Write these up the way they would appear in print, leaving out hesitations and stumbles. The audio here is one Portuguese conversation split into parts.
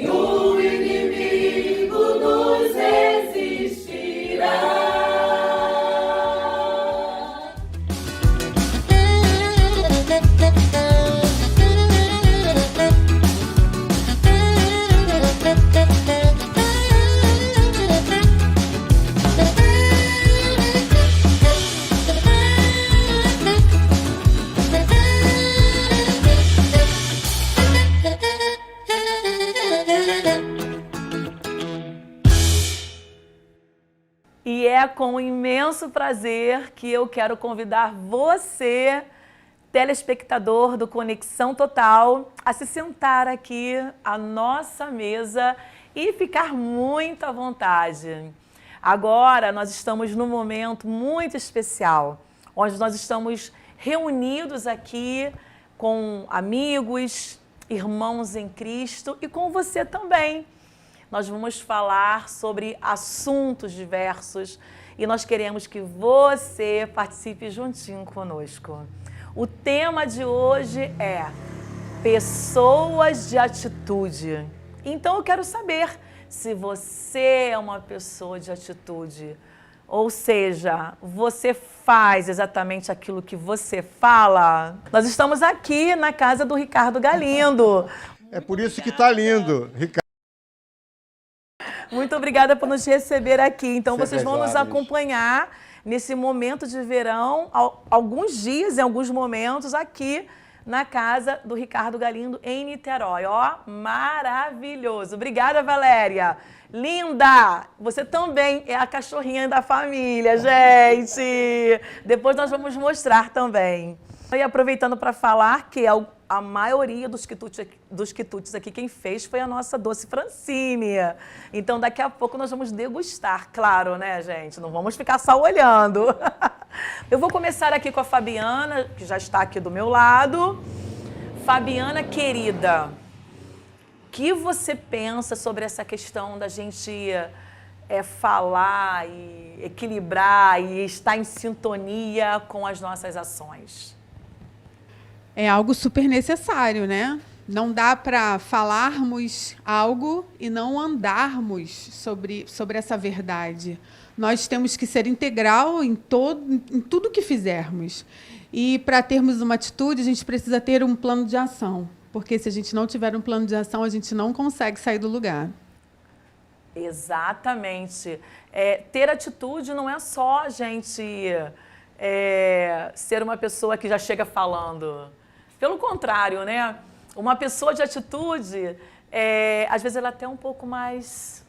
nenhum inimigo nos resistirá. E é com imenso prazer que eu quero convidar você, telespectador do Conexão Total, a se sentar aqui à nossa mesa e ficar muito à vontade. Agora nós estamos num momento muito especial, onde nós estamos reunidos aqui com amigos, irmãos em Cristo e com você também. Nós vamos falar sobre assuntos diversos e nós queremos que você participe juntinho conosco. O tema de hoje é pessoas de atitude. Então eu quero saber se você é uma pessoa de atitude, ou seja, você faz exatamente aquilo que você fala. Nós estamos aqui na casa do Ricardo Galindo. É por isso que tá lindo, Ricardo. Muito obrigada por nos receber aqui. Então, Sempre vocês vão nos jovens. acompanhar nesse momento de verão, alguns dias, em alguns momentos, aqui na casa do Ricardo Galindo, em Niterói. Ó, maravilhoso. Obrigada, Valéria. Linda! Você também é a cachorrinha da família, gente. Depois nós vamos mostrar também. E aproveitando para falar que a maioria dos quitutes aqui, quem fez foi a nossa Doce Francine. Então, daqui a pouco nós vamos degustar, claro, né, gente? Não vamos ficar só olhando. Eu vou começar aqui com a Fabiana, que já está aqui do meu lado. Fabiana, querida, o que você pensa sobre essa questão da gente falar e equilibrar e estar em sintonia com as nossas ações? É algo super necessário, né? Não dá para falarmos algo e não andarmos sobre essa verdade. Nós temos que ser integral em tudo que fizermos. E para termos uma atitude, a gente precisa ter um plano de ação. Porque se a gente não tiver um plano de ação, a gente não consegue sair do lugar. Exatamente. Ter atitude não é só a gente ser uma pessoa que já chega falando. Pelo contrário, né? Uma pessoa de atitude, às vezes ela é até um pouco mais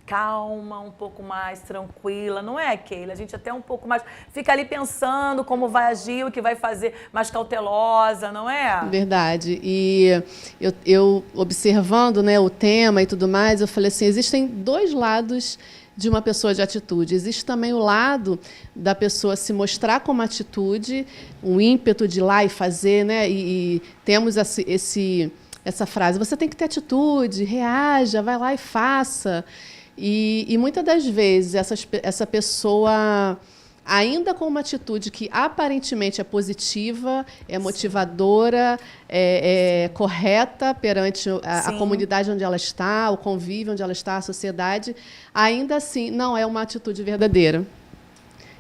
calma, um pouco mais tranquila, não é, Keila? A gente até um pouco mais fica ali pensando como vai agir, o que vai fazer, mais cautelosa, não é? Verdade. E eu observando, né, o tema e tudo mais, eu falei assim, existem dois lados de uma pessoa de atitude. Existe também o lado da pessoa se mostrar como atitude, um ímpeto de ir lá e fazer, né? E temos essa frase, você tem que ter atitude, reaja, vai lá e faça. E muitas das vezes essa pessoa, ainda com uma atitude que aparentemente é positiva, é motivadora, é correta perante a comunidade onde ela está, o convívio onde ela está, a sociedade, ainda assim não é uma atitude verdadeira.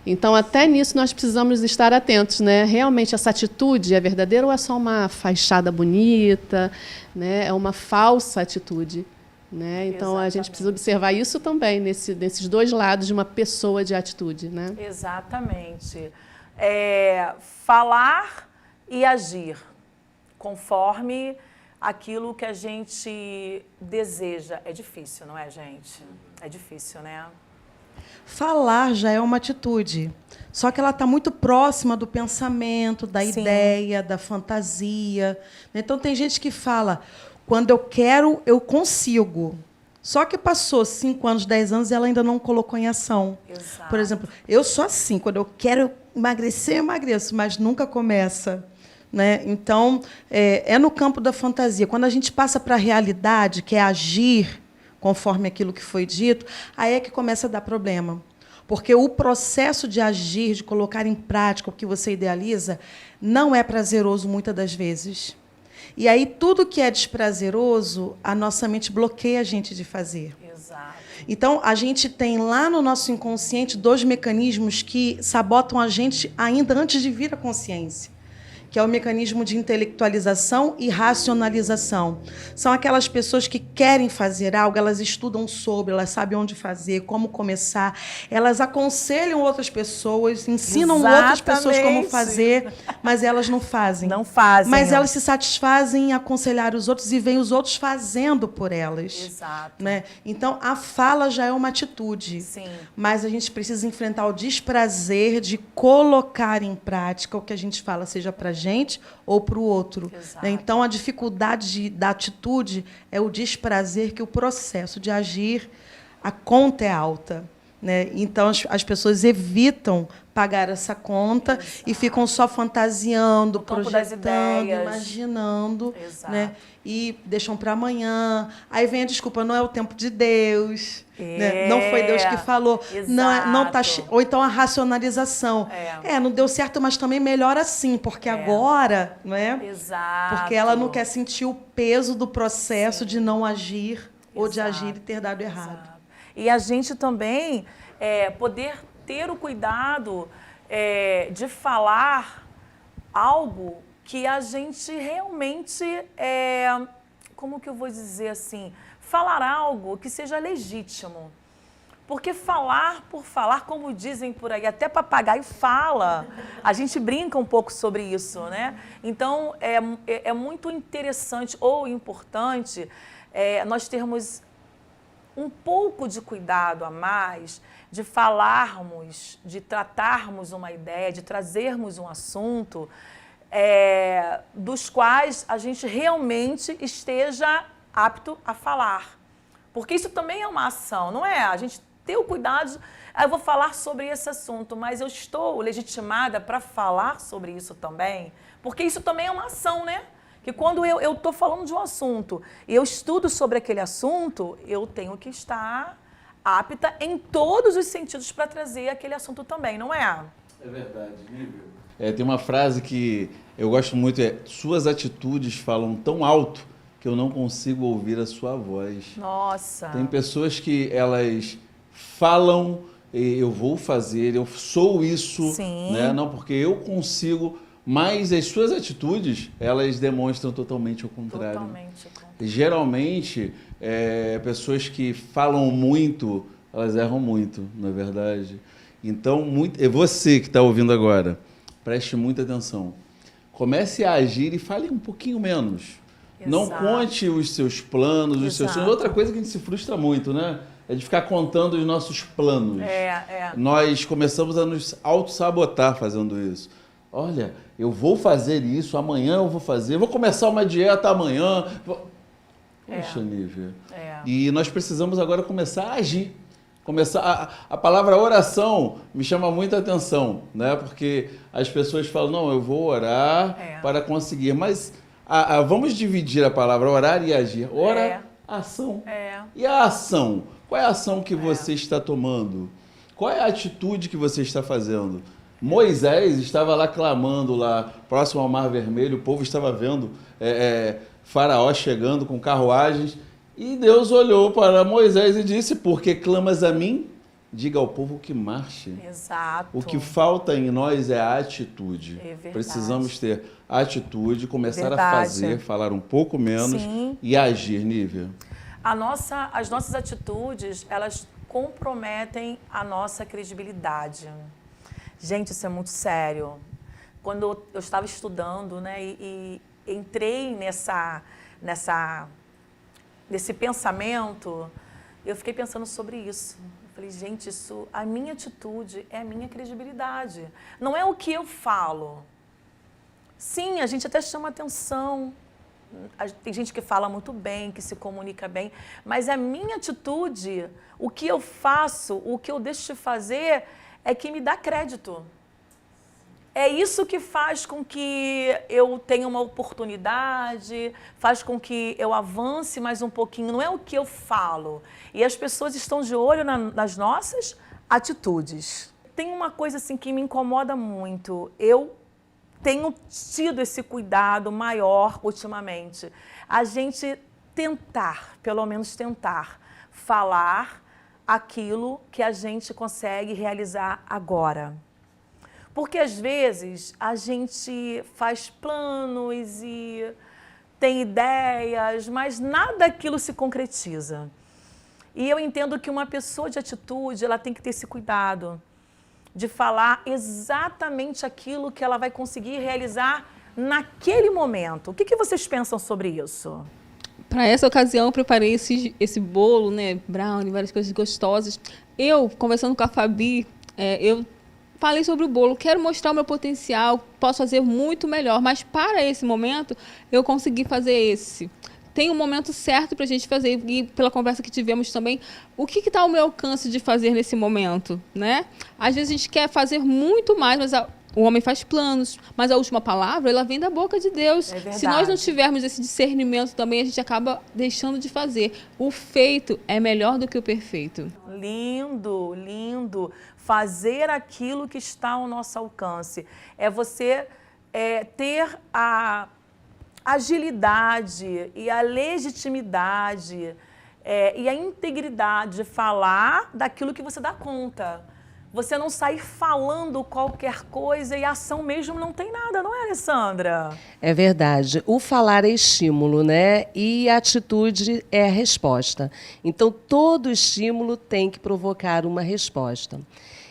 Então, até nisso nós precisamos estar atentos, né? Realmente essa atitude é verdadeira ou é só uma fachada bonita, né? É uma falsa atitude. Né? Então, a gente precisa observar isso também, nesses dois lados de uma pessoa de atitude. Né? Exatamente. Falar e agir conforme aquilo que a gente deseja. É difícil, não é, gente? É difícil, né? Falar já é uma atitude, só que ela está muito próxima do pensamento, da ideia, da fantasia. Então, tem gente que fala... Quando eu quero, eu consigo. Só que passou 5 anos, 10 anos e ela ainda não colocou em ação. Exato. Por exemplo, eu sou assim, quando eu quero emagrecer, eu emagreço, mas nunca começa. Né? Então, é no campo da fantasia. Quando a gente passa para a realidade, que é agir conforme aquilo que foi dito, aí é que começa a dar problema. Porque o processo de agir, de colocar em prática o que você idealiza, não é prazeroso muitas das vezes. E aí tudo que é desprazeroso, a nossa mente bloqueia a gente de fazer. Exato. Então, a gente tem lá no nosso inconsciente 2 mecanismos que sabotam a gente ainda antes de vir à consciência, que é o mecanismo de intelectualização e racionalização. São aquelas pessoas que querem fazer algo, elas estudam sobre, elas sabem onde fazer, como começar, elas aconselham outras pessoas, ensinam outras pessoas como Exatamente. fazer, mas elas não fazem. Não fazem. Mas elas se satisfazem em aconselhar os outros e veem os outros fazendo por elas. Exato. Né? Então, a fala já é uma atitude. Sim. Mas a gente precisa enfrentar o desprazer de colocar em prática o que a gente fala, seja para gente ou para o outro. Exato. Né? Então, a dificuldade da atitude é o desprazer que o processo de agir, a conta é alta. Né? Então, as pessoas evitam pagar essa conta e ficam só fantasiando, No campo das projetando, ideias. imaginando, Exato. né? E deixam para amanhã. Aí vem a desculpa, não é o tempo de Deus, né? Não foi Deus que falou. Não tá Exato. ou então a racionalização. Não deu certo, mas também melhor assim, porque agora, não é? Exato. Porque ela não quer sentir o peso do processo de não agir ou de agir e ter dado errado. Exato. E a gente também poder ter o cuidado de falar algo que a gente realmente, como que eu vou dizer assim, falar algo que seja legítimo. Porque falar por falar, como dizem por aí, até papagaio fala. A gente brinca um pouco sobre isso, né? Então, é muito interessante ou importante nós termos um pouco de cuidado a mais de falarmos, de tratarmos uma ideia, de trazermos um assunto dos quais a gente realmente esteja apto a falar. Porque isso também é uma ação, não é? A gente ter o cuidado, eu vou falar sobre esse assunto, mas eu estou legitimada para falar sobre isso também? Porque isso também é uma ação, né? Que quando eu estou falando de um assunto e eu estudo sobre aquele assunto, eu tenho que estar apta em todos os sentidos para trazer aquele assunto também, não é? É verdade, Nível. Tem uma frase que eu gosto muito, suas atitudes falam tão alto que eu não consigo ouvir a sua voz. Nossa. Tem pessoas que elas falam, eu vou fazer, eu sou isso, Sim. né? Não, porque eu consigo, mas as suas atitudes, elas demonstram totalmente o contrário. Totalmente. Geralmente, pessoas que falam muito, elas erram muito, não é verdade? Então, você que está ouvindo agora, preste muita atenção. Comece a agir e fale um pouquinho menos. Exato. Não conte os seus planos, os seus sonhos. Outra coisa que a gente se frustra muito, né? É de ficar contando os nossos planos. Nós começamos a nos auto-sabotar fazendo isso. Olha, eu vou fazer isso, amanhã eu vou fazer, vou começar uma dieta amanhã. Poxa, Nívia. E nós precisamos agora começar a agir. A palavra oração me chama muita atenção, né? Porque as pessoas falam, não, eu vou orar para conseguir. Mas vamos dividir a palavra orar e agir. Ora, ação. E a ação? Qual é a ação que você está tomando? Qual é a atitude que você está fazendo? Moisés estava lá clamando, lá próximo ao Mar Vermelho, o povo estava vendo Faraó chegando com carruagens, e Deus olhou para Moisés e disse, porque clamas a mim, diga ao povo que marche. Exato. O que falta em nós é a atitude. Verdade. Precisamos ter atitude, começar Verdade. a fazer, falar um pouco menos. Sim. E agir, Nívia. As nossas atitudes, elas comprometem a nossa credibilidade. Gente, isso é muito sério. Quando eu estava estudando, né, e entrei nesse pensamento, eu fiquei pensando sobre isso. Eu falei, gente, a minha atitude é a minha credibilidade. Não é o que eu falo. Sim, a gente até chama atenção. Tem gente que fala muito bem, que se comunica bem, mas a minha atitude, o que eu faço, o que eu deixo de fazer, é que me dá crédito. É isso que faz com que eu tenha uma oportunidade, faz com que eu avance mais um pouquinho. Não é o que eu falo. E as pessoas estão de olho nas nossas atitudes. Tem uma coisa assim que me incomoda muito. Eu tenho tido esse cuidado maior ultimamente. A gente tentar, pelo menos tentar, falar aquilo que a gente consegue realizar agora. Porque, às vezes, a gente faz planos e tem ideias, mas nada daquilo se concretiza. E eu entendo que uma pessoa de atitude, ela tem que ter esse cuidado de falar exatamente aquilo que ela vai conseguir realizar naquele momento. O que vocês pensam sobre isso? Para essa ocasião, eu preparei esse bolo, né, brownie, várias coisas gostosas. Eu, conversando com a Fabi, eu falei sobre o bolo, quero mostrar o meu potencial, posso fazer muito melhor, mas para esse momento, eu consegui fazer esse. Tem um momento certo para a gente fazer, e pela conversa que tivemos também, o que está ao meu alcance de fazer nesse momento, né? Às vezes a gente quer fazer muito mais, mas o homem faz planos, mas a última palavra, ela vem da boca de Deus. É verdade. Se nós não tivermos esse discernimento também, a gente acaba deixando de fazer. O feito é melhor do que o perfeito. Lindo, lindo. Fazer aquilo que está ao nosso alcance. É você ter a agilidade e a legitimidade e a integridade de falar daquilo que você dá conta. Você não sair falando qualquer coisa e a ação mesmo não tem nada, não é, Alessandra? É verdade. O falar é estímulo, né? E a atitude é a resposta. Então, todo estímulo tem que provocar uma resposta.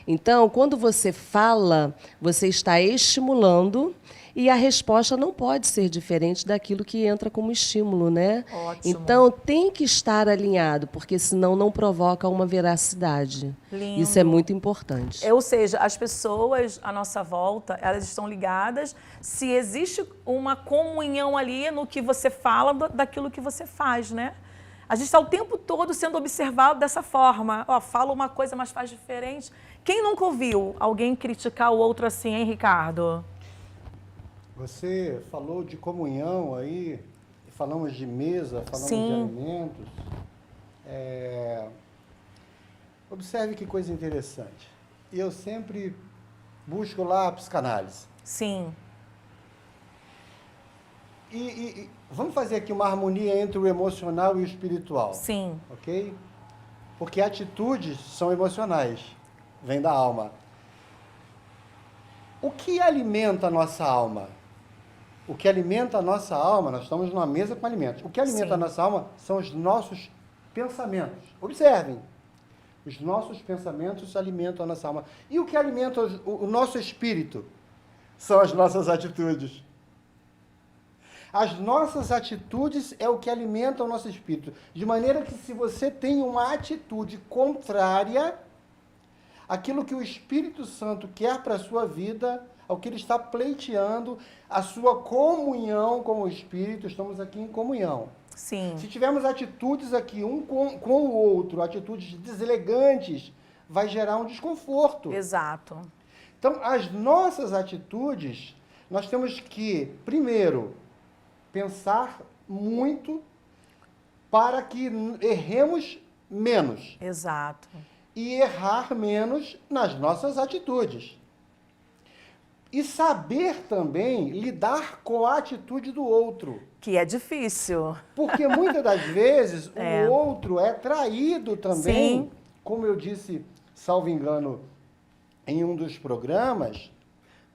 Então, quando você fala, você está estimulando e a resposta não pode ser diferente daquilo que entra como estímulo, né? Ótimo. Então, tem que estar alinhado, porque senão não provoca uma veracidade. Lindo. Isso é muito importante. Ou seja, as pessoas à nossa volta, elas estão ligadas se existe uma comunhão ali no que você fala daquilo que você faz, né? A gente está o tempo todo sendo observado dessa forma. Ó, fala uma coisa, mas faz diferente. Quem nunca ouviu alguém criticar o outro assim, hein, Ricardo? Você falou de comunhão aí, falamos de mesa, falamos de alimentos. Observe que coisa interessante. Eu sempre busco lá a psicanálise. Sim. E vamos fazer aqui uma harmonia entre o emocional e o espiritual. Sim. Ok? Porque atitudes são emocionais, vêm da alma. O que alimenta a nossa alma? O que alimenta a nossa alma, nós estamos numa mesa com alimentos. O que alimenta a nossa alma são os nossos pensamentos. Observem. Os nossos pensamentos alimentam a nossa alma. E o que alimenta o nosso espírito são as nossas atitudes. As nossas atitudes é o que alimenta o nosso espírito. De maneira que se você tem uma atitude contrária àquilo que o Espírito Santo quer para a sua vida, ao que ele está pleiteando, a sua comunhão com o Espírito, estamos aqui em comunhão. Sim. Se tivermos atitudes aqui, um com o outro, atitudes deselegantes, vai gerar um desconforto. Exato. Então, as nossas atitudes, nós temos que, primeiro, pensar muito para que erremos menos. Exato. E errar menos nas nossas atitudes. E saber também lidar com a atitude do outro. Que é difícil. Porque muitas das vezes o outro é traído também, Sim. como eu disse, salvo engano, em um dos programas,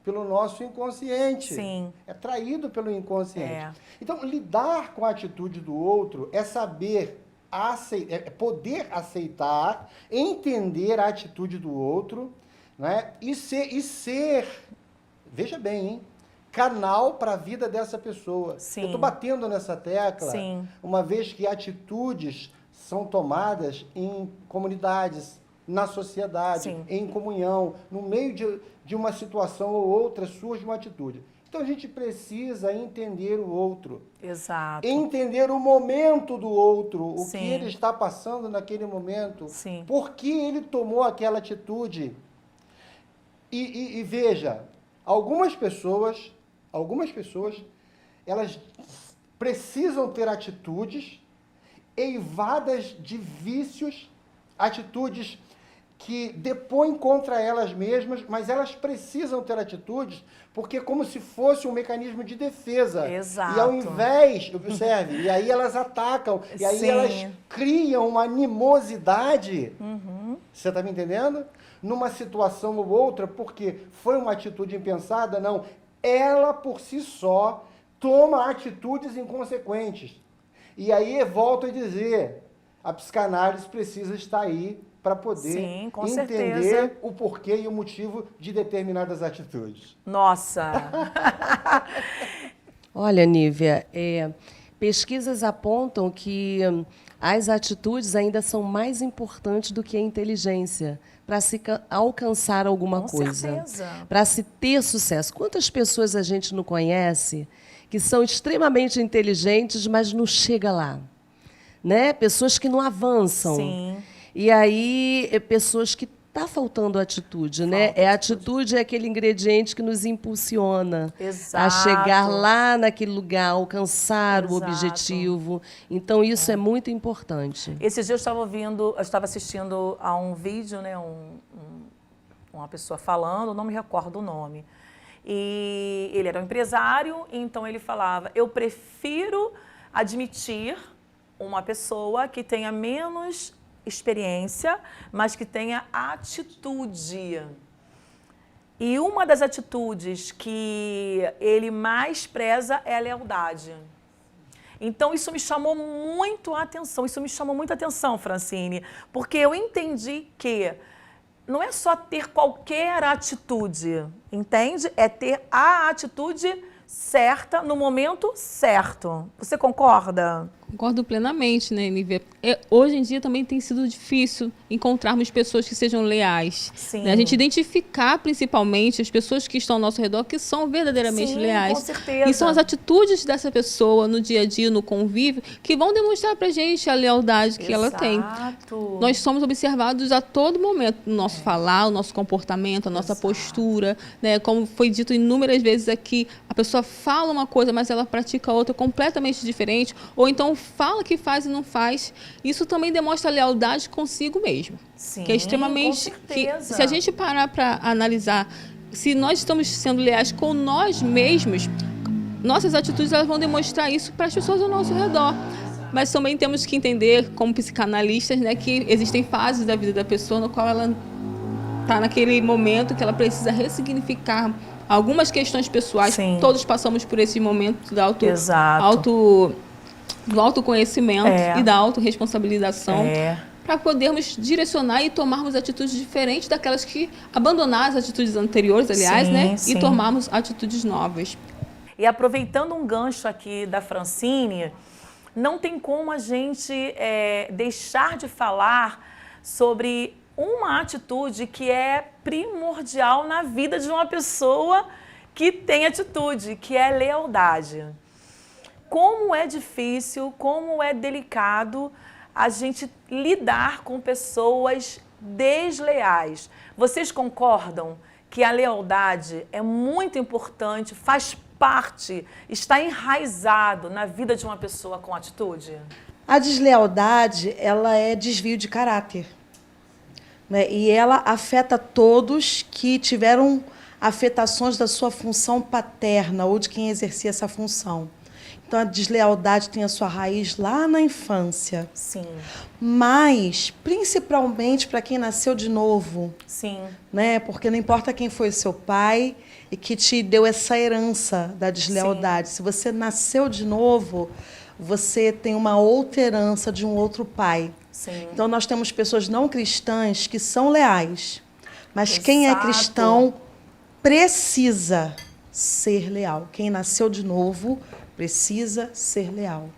pelo nosso inconsciente. Sim. É traído pelo inconsciente. Então, lidar com a atitude do outro é saber, poder aceitar, entender a atitude do outro, né? E ser, veja bem, hein? Canal para a vida dessa pessoa. Sim. Eu estou batendo nessa tecla, Sim. uma vez que atitudes são tomadas em comunidades, na sociedade, Sim. em comunhão, no meio de uma situação ou outra surge uma atitude. Então a gente precisa entender o outro. Exato. Entender o momento do outro, o Sim. que ele está passando naquele momento, Sim. por que ele tomou aquela atitude. E veja, algumas pessoas, elas precisam ter atitudes eivadas de vícios, atitudes que depõem contra elas mesmas, mas elas precisam ter atitudes, porque é como se fosse um mecanismo de defesa. Exato. E ao invés, observe, e aí elas atacam, e aí Sim. elas criam uma animosidade, você está me entendendo? Numa situação ou outra, porque foi uma atitude impensada, não. Ela, por si só, toma atitudes inconsequentes. E aí, volto a dizer, a psicanálise precisa estar aí para poder Sim, com entender certeza. o porquê e o motivo de determinadas atitudes. Nossa! Olha, Nívia, pesquisas apontam que as atitudes ainda são mais importantes do que a inteligência para se alcançar alguma Com coisa, certeza. para se ter sucesso. Quantas pessoas a gente não conhece que são extremamente inteligentes, mas não chega lá, né? Pessoas que não avançam. Sim. E aí, pessoas que está faltando atitude, né? A atitude é aquele ingrediente que nos impulsiona Exato. a chegar lá naquele lugar, alcançar o Exato. objetivo. Então, isso é muito importante. Esses dias eu estava assistindo a um vídeo, né, uma pessoa falando, não me recordo o nome. E ele era um empresário, então ele falava, eu prefiro admitir uma pessoa que tenha menos experiência, mas que tenha atitude. E uma das atitudes que ele mais preza é a lealdade. Então, isso me chamou muito a atenção, Francine, porque eu entendi que não é só ter qualquer atitude, entende? É ter a atitude certa no momento certo. Você concorda? Concordo plenamente, né, Nívia? Hoje em dia também tem sido difícil encontrarmos pessoas que sejam leais. Sim. Né? A gente identificar principalmente as pessoas que estão ao nosso redor que são verdadeiramente Sim, leais. com certeza. E são as atitudes dessa pessoa no dia a dia, no convívio, que vão demonstrar pra gente a lealdade que ela tem. Exato. Nós somos observados a todo momento no nosso falar, o nosso comportamento, a nossa postura, né? Como foi dito inúmeras vezes aqui, a pessoa fala uma coisa, mas ela pratica outra completamente diferente, ou então fala que faz e não faz. Isso também demonstra lealdade consigo mesmo. Sim, que é extremamente... com que, certeza. se a gente parar para analisar, se nós estamos sendo leais com nós mesmos, nossas atitudes elas vão demonstrar isso para as pessoas ao nosso redor. Mas também temos que entender, como psicanalistas, né, que existem fases da vida da pessoa no qual ela está naquele momento que ela precisa ressignificar algumas questões pessoais. Sim. Todos passamos por esse momento da Exato. do autoconhecimento e da autorresponsabilização, para podermos direcionar e tomarmos atitudes diferentes daquelas que abandonar as atitudes anteriores, aliás, Sim, né, sim. e tomarmos atitudes novas. E aproveitando um gancho aqui da Francine, não tem como a gente deixar de falar sobre uma atitude que é primordial na vida de uma pessoa que tem atitude, que é lealdade. Como é difícil, como é delicado a gente lidar com pessoas desleais. Vocês concordam que a lealdade é muito importante, faz parte, está enraizado na vida de uma pessoa com atitude? A deslealdade, ela é desvio de caráter, né? E ela afeta todos que tiveram afetações da sua função paterna ou de quem exercia essa função. Então, a deslealdade tem a sua raiz lá na infância. Sim. Mas, principalmente para quem nasceu de novo. Sim. Né? Porque não importa quem foi seu pai e que te deu essa herança da deslealdade. Sim. Se você nasceu de novo, você tem uma outra herança de um outro pai. Sim. Então, nós temos pessoas não cristãs que são leais. Mas Exato. quem é cristão precisa ser leal. Quem nasceu de novo precisa ser leal.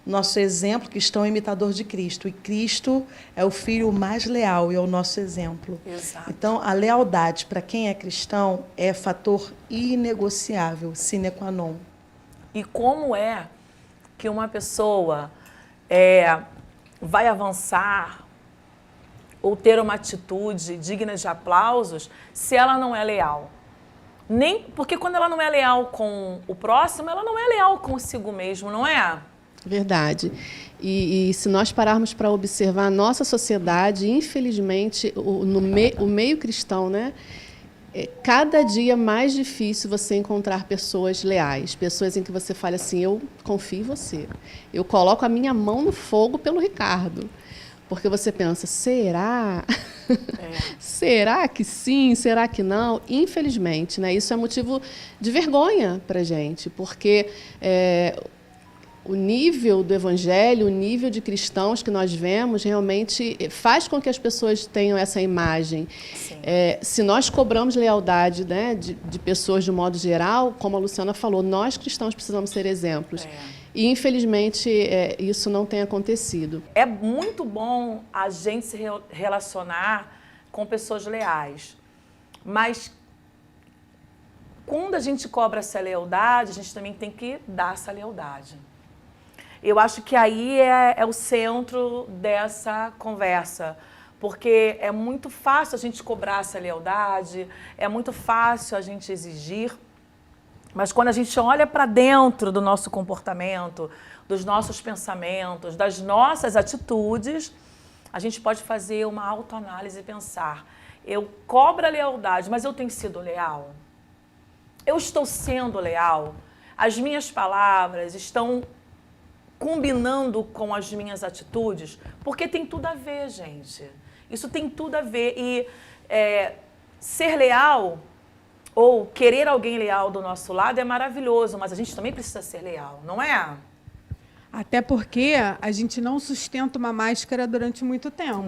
Nosso exemplo, cristão, é imitador de Cristo. E Cristo é o filho mais leal e é o nosso exemplo. Exato. Então, a lealdade, para quem é cristão, é fator inegociável, sine qua non. E como é que uma pessoa vai avançar ou ter uma atitude digna de aplausos se ela não é leal? Porque quando ela não é leal com o próximo, ela não é leal consigo mesmo, não é? Verdade. E se nós pararmos para observar a nossa sociedade, infelizmente, o meio cristão, né, é cada dia mais difícil você encontrar pessoas leais, pessoas em que você fala assim, eu confio em você, eu coloco a minha mão no fogo pelo Ricardo. Porque você pensa, será? Será que sim? Será que não? Infelizmente, né, isso é motivo de vergonha para a gente, porque o nível do evangelho, o nível de cristãos que nós vemos, realmente faz com que as pessoas tenham essa imagem. Se nós cobramos lealdade, né, de pessoas de um modo geral, como a Luciana falou, nós cristãos precisamos ser exemplos. E, infelizmente, isso não tem acontecido. É muito bom a gente se relacionar com pessoas leais, mas quando a gente cobra essa lealdade, a gente também tem que dar essa lealdade. Eu acho que aí é o centro dessa conversa, porque é muito fácil a gente cobrar essa lealdade, é muito fácil a gente exigir, mas quando a gente olha para dentro do nosso comportamento, dos nossos pensamentos, das nossas atitudes, a gente pode fazer uma autoanálise e pensar, eu cobro a lealdade, mas eu tenho sido leal? Eu estou sendo leal? As minhas palavras estão combinando com as minhas atitudes? Porque tem tudo a ver, gente. Isso tem tudo a ver. E ser leal ou querer alguém leal do nosso lado é maravilhoso, mas a gente também precisa ser leal, não é? Até porque a gente não sustenta uma máscara durante muito tempo.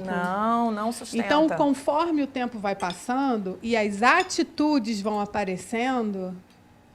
Não sustenta. Então, conforme o tempo vai passando e as atitudes vão aparecendo,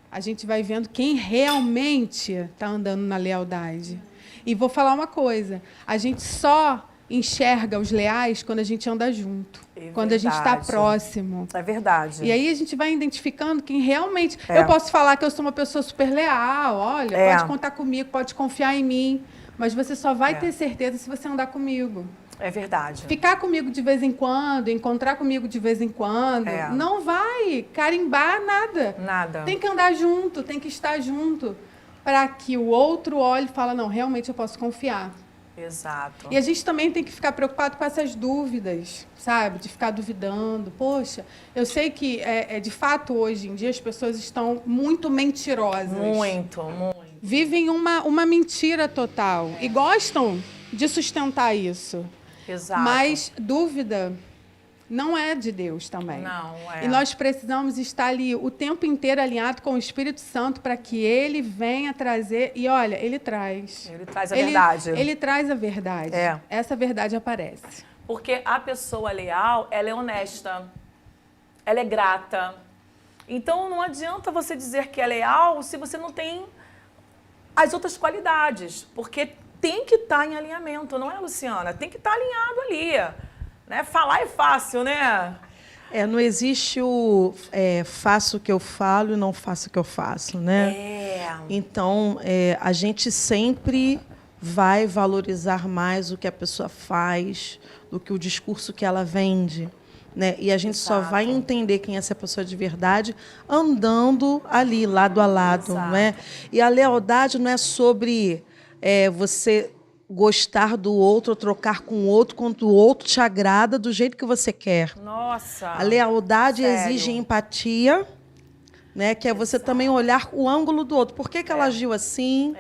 a gente vai vendo quem realmente está andando na lealdade. E vou falar uma coisa, a gente só enxerga os leais quando a gente anda junto, quando a gente está próximo. É verdade. E aí a gente vai identificando quem realmente... Eu posso falar que eu sou uma pessoa super leal, olha, pode contar comigo, pode confiar em mim, mas você só vai ter certeza se você andar comigo. É verdade. Ficar comigo de vez em quando, encontrar comigo de vez em quando, não vai carimbar nada. Nada. Tem que andar junto, tem que estar junto, para que o outro olhe e fale, não, realmente eu posso confiar. Exato. E a gente também tem que ficar preocupado com essas dúvidas, sabe? De ficar duvidando. Poxa, eu sei que, de fato, hoje em dia, as pessoas estão muito mentirosas. Muito. Vivem uma mentira total. E gostam de sustentar isso. Exato. Mas dúvida não é de Deus também. Não é. E nós precisamos estar ali o tempo inteiro alinhado com o Espírito Santo para que Ele venha trazer... E, olha, Ele traz. Ele traz a verdade. Ele traz a verdade. Essa verdade aparece. Porque a pessoa leal, ela é honesta. Ela é grata. Então, não adianta você dizer que é leal se você não tem as outras qualidades. Porque tem que estar em alinhamento, não é, Luciana? Tem que estar alinhado ali. Né? Falar é fácil, né? Não existe o faço o que eu falo e não faço o que eu faço, né? Então, a gente sempre vai valorizar mais o que a pessoa faz do que o discurso que ela vende, né? E a gente só vai entender quem é essa pessoa de verdade andando ali, lado a lado, não é? E a lealdade não é sobre você gostar do outro, trocar com o outro, quando o outro te agrada do jeito que você quer. Nossa! A lealdade exige empatia, né? Que é você também olhar o ângulo do outro. Por que ela agiu assim?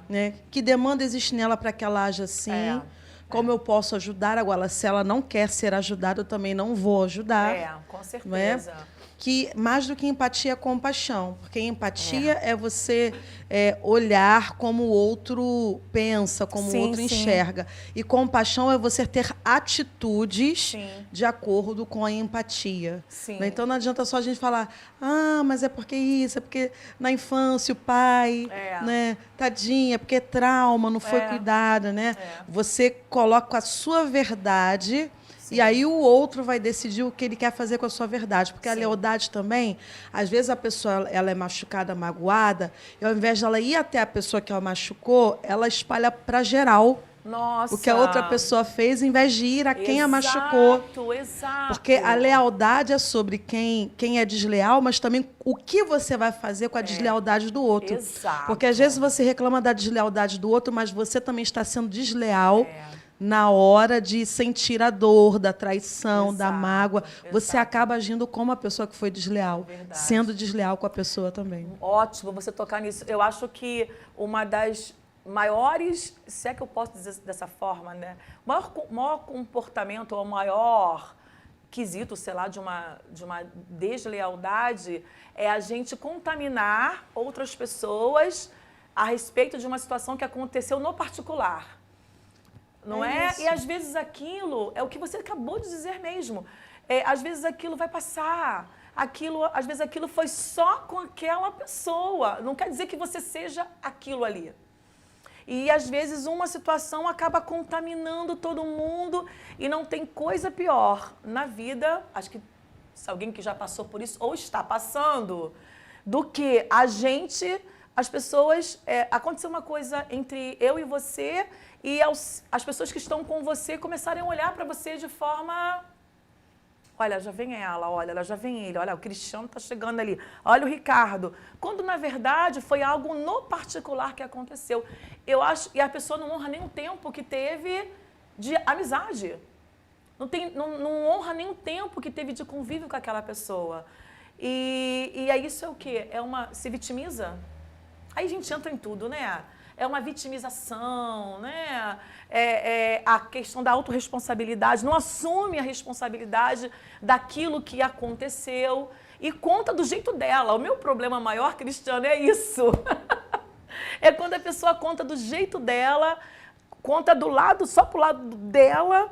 Né? Que demanda existe nela para que ela aja assim? Como eu posso ajudar? Agora, se ela não quer ser ajudada, eu também não vou ajudar. Com certeza. Que mais do que empatia é compaixão, porque empatia é você olhar como o outro pensa, como o outro enxerga. E compaixão é você ter atitudes de acordo com a empatia. Né? Então não adianta só a gente falar, mas é porque isso, é porque na infância o pai, né, tadinha, porque é trauma, não foi cuidada, né? Você coloca a sua verdade. E aí o outro vai decidir o que ele quer fazer com a sua verdade. Porque a lealdade também, às vezes a pessoa ela é machucada, magoada, e ao invés de ela ir até a pessoa que ela machucou, ela espalha para geral. Nossa. O que a outra pessoa fez, em vez de ir a quem a machucou. Exato. Porque a lealdade é sobre quem é desleal, mas também o que você vai fazer com a deslealdade do outro. Exato. Porque às vezes você reclama da deslealdade do outro, mas você também está sendo desleal na hora de sentir a dor, da traição, da mágoa. Você acaba agindo como a pessoa que foi desleal, sendo desleal com a pessoa também. Ótimo você tocar nisso. Eu acho que uma das maiores, se é que eu posso dizer dessa forma, né? O maior comportamento, ou o maior quesito, sei lá, de uma deslealdade é a gente contaminar outras pessoas a respeito de uma situação que aconteceu no particular. Não é? E às vezes aquilo é o que você acabou de dizer mesmo. Às vezes aquilo vai passar. Às vezes aquilo foi só com aquela pessoa. Não quer dizer que você seja aquilo ali. E às vezes uma situação acaba contaminando todo mundo e não tem coisa pior na vida, acho que se alguém que já passou por isso ou está passando, do que as pessoas, aconteceu uma coisa entre eu e você e as pessoas que estão com você começarem a olhar para você de forma... Olha, já vem ela, olha, já vem ele, olha, o Cristiano está chegando ali, olha o Ricardo. Quando, na verdade, foi algo no particular que aconteceu. Eu acho, e a pessoa não honra nem o tempo que teve de amizade. Não honra nem o tempo que teve de convívio com aquela pessoa. E aí isso é o quê? Se vitimiza? Aí a gente entra em tudo, né? É uma vitimização, né? A questão da autorresponsabilidade, não assume a responsabilidade daquilo que aconteceu e conta do jeito dela. O meu problema maior, Cristiano, é isso. É quando a pessoa conta do jeito dela, conta só pro lado dela,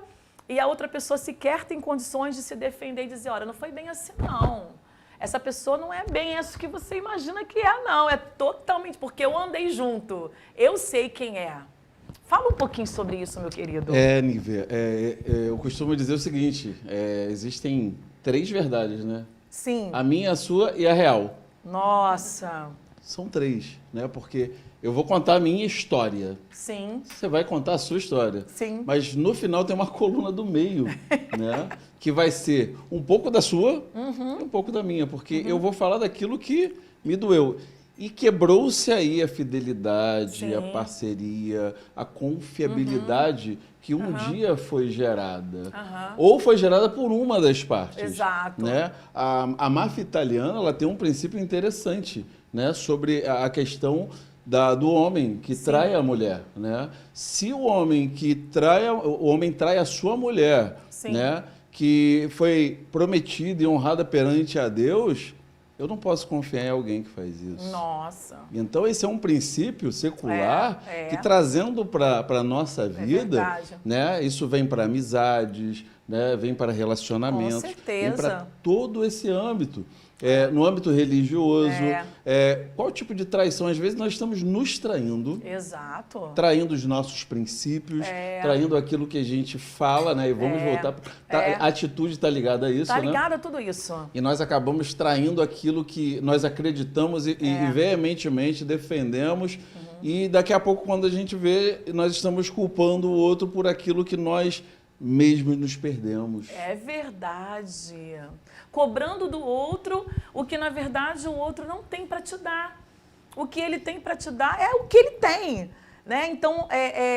e a outra pessoa sequer tem condições de se defender e dizer, olha, não foi bem assim, não. Essa pessoa não é bem isso que você imagina que é, não. É totalmente... Porque eu andei junto. Eu sei quem é. Fala um pouquinho sobre isso, meu querido. Nívia, eu costumo dizer o seguinte, existem 3 verdades, né? Sim. A minha, a sua e a real. Nossa. São 3, né? Porque eu vou contar a minha história. Sim. Você vai contar a sua história. Sim. Mas no final tem uma coluna do meio, né? Que vai ser um pouco da sua e um pouco da minha. Porque eu vou falar daquilo que me doeu. E quebrou-se aí a fidelidade, a parceria, a confiabilidade que um dia foi gerada. Ou foi gerada por uma das partes. Exato. Né? A máfia italiana ela tem um princípio interessante, né? Sobre a questão do homem que trai a mulher. Né? Se o homem trai a sua mulher, né? Que foi prometida e honrada perante a Deus... Eu não posso confiar em alguém que faz isso. Nossa. Então, esse é um princípio secular que, trazendo para a nossa vida, né, isso vem para amizades, né, vem para relacionamentos, vem para todo esse âmbito. No âmbito religioso, qual tipo de traição? Às vezes nós estamos nos traindo. Exato. Traindo os nossos princípios, traindo aquilo que a gente fala, né? E vamos voltar. A atitude está ligada a isso, né? Está ligada a tudo isso. E nós acabamos traindo aquilo que nós acreditamos e veementemente defendemos. E daqui a pouco, quando a gente vê, nós estamos culpando o outro por aquilo que nós mesmos nos perdemos. É verdade. Cobrando do outro o que, na verdade, o outro não tem para te dar. O que ele tem para te dar é o que ele tem. Né? Então,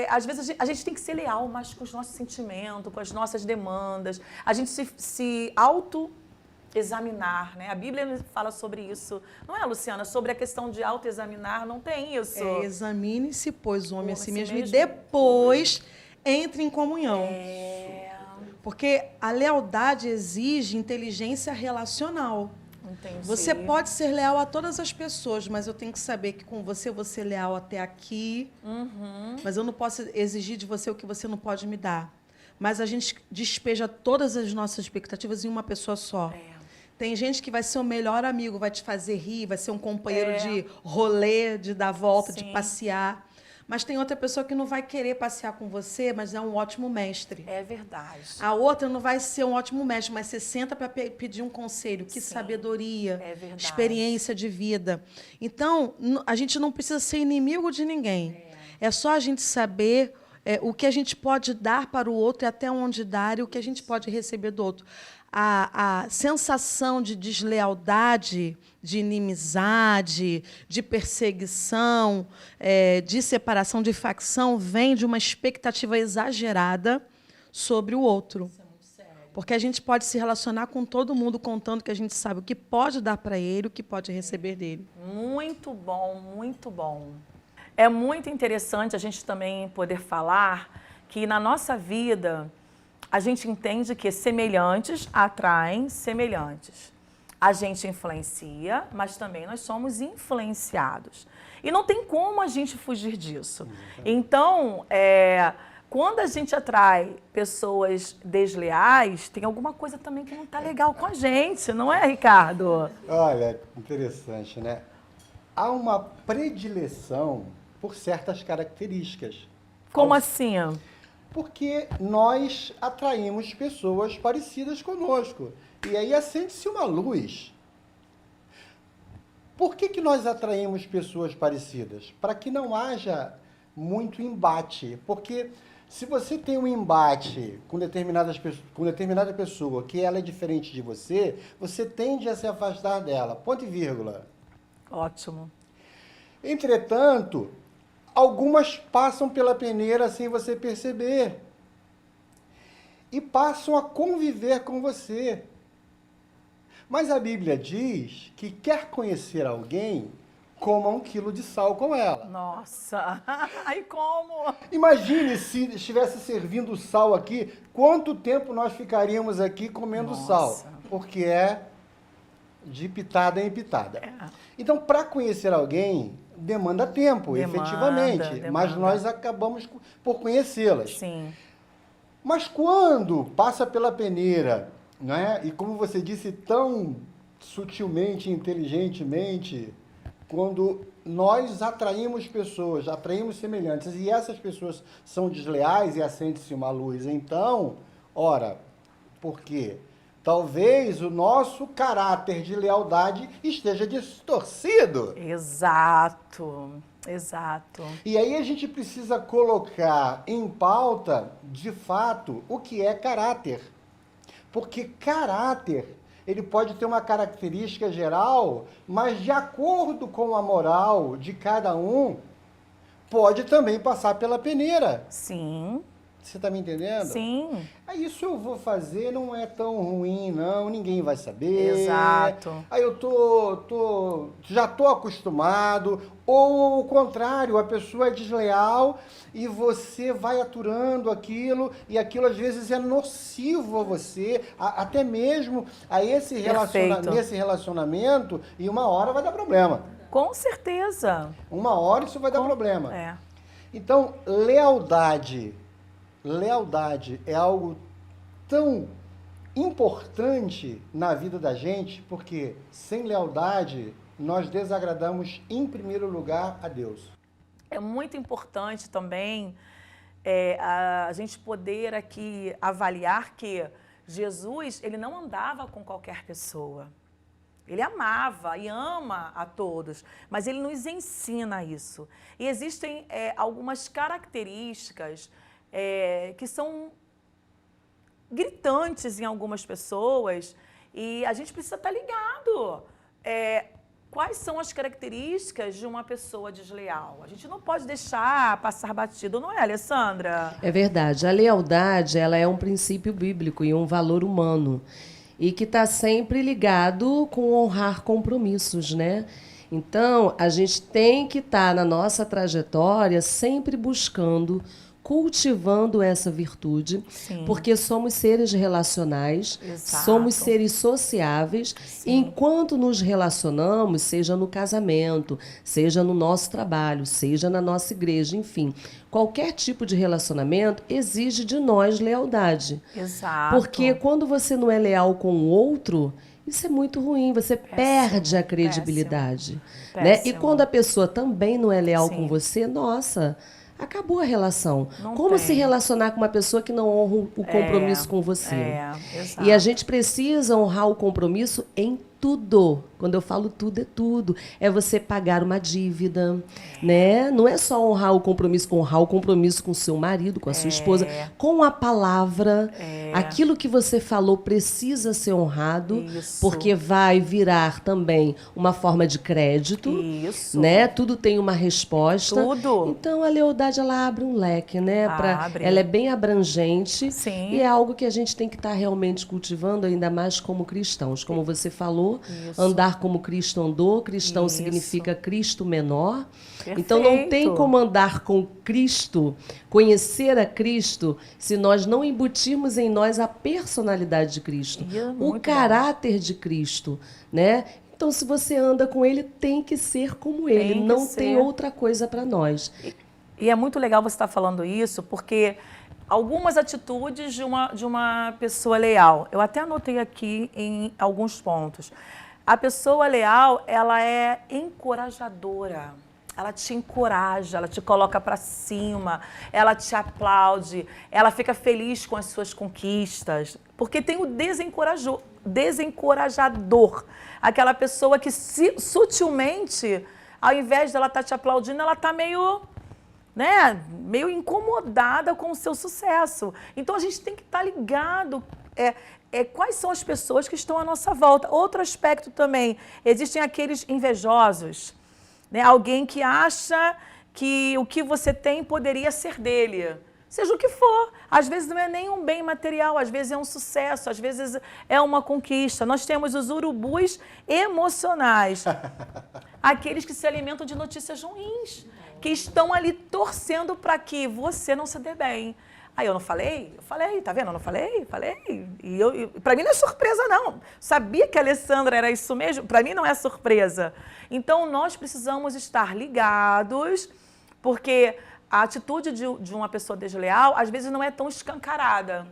às vezes, a gente tem que ser leal mais com os nossos sentimentos, com as nossas demandas. A gente se auto-examinar. Né? A Bíblia fala sobre isso. Não é, Luciana? Sobre a questão de auto-examinar, não tem isso. Examine-se, pois, o homem a si mesmo, e depois entre em comunhão. Porque a lealdade exige inteligência relacional. Entendi. Você pode ser leal a todas as pessoas, mas eu tenho que saber que com você eu vou ser leal até aqui. Mas eu não posso exigir de você o que você não pode me dar. Mas a gente despeja todas as nossas expectativas em uma pessoa só. Tem gente que vai ser o melhor amigo, vai te fazer rir, vai ser um companheiro de rolê, de dar volta, de passear. Mas tem outra pessoa que não vai querer passear com você, mas é um ótimo mestre. É verdade. A outra não vai ser um ótimo mestre, mas você senta para pedir um conselho. Que sabedoria, experiência de vida. Então, a gente não precisa ser inimigo de ninguém. É só a gente saber o que a gente pode dar para o outro e até onde dar e o que a gente pode receber do outro. A sensação de deslealdade, de inimizade, de perseguição, de separação, de facção, vem de uma expectativa exagerada sobre o outro. Porque a gente pode se relacionar com todo mundo contando que a gente sabe o que pode dar para ele, o que pode receber dele. Muito bom, muito bom. É muito interessante a gente também poder falar que na nossa vida a gente entende que semelhantes atraem semelhantes. A gente influencia, mas também nós somos influenciados. E não tem como a gente fugir disso. Então, quando a gente atrai pessoas desleais, tem alguma coisa também que não está legal com a gente, não é, Ricardo? Olha, interessante, né? Há uma predileção por certas características. Como assim? Porque nós atraímos pessoas parecidas conosco. E aí acende-se uma luz. Por que nós atraímos pessoas parecidas? Para que não haja muito embate. Porque se você tem um embate com determinada pessoa que ela é diferente de você, você tende a se afastar dela. Ponto e vírgula. Ótimo. Entretanto, algumas passam pela peneira sem você perceber. E passam a conviver com você. Mas a Bíblia diz que quer conhecer alguém, coma 1 quilo de sal com ela. Nossa, aí como? Imagine se estivesse servindo sal aqui, quanto tempo nós ficaríamos aqui comendo sal? Porque é de pitada em pitada. Então, para conhecer alguém, demanda tempo, efetivamente. Mas nós acabamos por conhecê-las. Sim. Mas quando passa pela peneira, né? E como você disse tão sutilmente, inteligentemente, quando nós atraímos pessoas, atraímos semelhantes, e essas pessoas são desleais e acende-se uma luz, então, ora, por quê? Talvez o nosso caráter de lealdade esteja distorcido. Exato, exato. E aí a gente precisa colocar em pauta, de fato, o que é caráter. Porque caráter, ele pode ter uma característica geral, mas de acordo com a moral de cada um, pode também passar pela peneira. Sim. Você está me entendendo? Sim. Isso eu vou fazer, não é tão ruim, não, ninguém vai saber. Exato. Aí eu já tô acostumado, ou o contrário, a pessoa é desleal e você vai aturando aquilo, e aquilo às vezes é nocivo a você, até mesmo a esse relacionamento, e uma hora vai dar problema. Com certeza. Uma hora isso vai dar problema. É. Então, lealdade é algo tão importante na vida da gente, porque sem lealdade nós desagradamos em primeiro lugar a Deus. É muito importante também a gente poder aqui avaliar que Jesus, ele não andava com qualquer pessoa. Ele amava e ama a todos, mas ele nos ensina isso. E existem algumas características que são gritantes em algumas pessoas e a gente precisa estar ligado. Quais são as características de uma pessoa desleal? A gente não pode deixar passar batido, não é, Alessandra? É verdade. A lealdade, ela é um princípio bíblico e um valor humano e que está sempre ligado com honrar compromissos, né? Então, a gente tem que estar na nossa trajetória sempre buscando, cultivando essa virtude, Sim. porque somos seres relacionais, Exato. somos seres sociáveis, e enquanto nos relacionamos, seja no casamento, seja no nosso trabalho, seja na nossa igreja, enfim, qualquer tipo de relacionamento exige de nós lealdade. Exato. Porque quando você não é leal com o outro, isso é muito ruim, você perde a credibilidade. Né? E quando a pessoa também não é leal com você, nossa, acabou a relação. Como se relacionar com uma pessoa que não honra o compromisso com você? Exato. E a gente precisa honrar o compromisso em tudo. Quando eu falo tudo, é tudo. É você pagar uma dívida, né? Não é só honrar o compromisso com o seu marido, com a sua esposa, com a palavra. Aquilo que você falou precisa ser honrado, porque vai virar também uma forma de crédito, né? Tudo tem uma resposta. Tudo. Então a lealdade, ela abre um leque, né? Ela é bem abrangente. Sim. E é algo que a gente tem que estar realmente cultivando, ainda mais como cristãos. Como você falou, andar como Cristo andou. Cristão significa Cristo menor. Perfeito. Então não tem como andar com Cristo, conhecer a Cristo, se nós não embutirmos em nós a personalidade de Cristo, o caráter de Cristo, né? Então, se você anda com ele, tem que ser como ele. Não tem outra coisa para nós. E é muito legal você estar falando isso, porque algumas atitudes de uma pessoa leal, eu até anotei aqui em alguns pontos. A pessoa leal, ela é encorajadora. Ela te encoraja, ela te coloca para cima, ela te aplaude, ela fica feliz com as suas conquistas. Porque tem o desencorajador, aquela pessoa que sutilmente, ao invés dela estar te aplaudindo, ela está meio incomodada com o seu sucesso. Então a gente tem que estar ligado quais são as pessoas que estão à nossa volta. Outro aspecto também, existem aqueles invejosos, né? Alguém que acha que o que você tem poderia ser dele. Seja o que for. Às vezes não é nem um bem material, às vezes é um sucesso, às vezes é uma conquista. Nós temos os urubus emocionais. Aqueles que se alimentam de notícias ruins, que estão ali torcendo para que você não se dê bem. Aí eu não falei? Eu falei, tá vendo? Eu não falei? Falei. E para mim não é surpresa, não. Sabia que a Alessandra era isso mesmo? Para mim não é surpresa. Então, nós precisamos estar ligados, porque a atitude de uma pessoa desleal, às vezes, não é tão escancarada.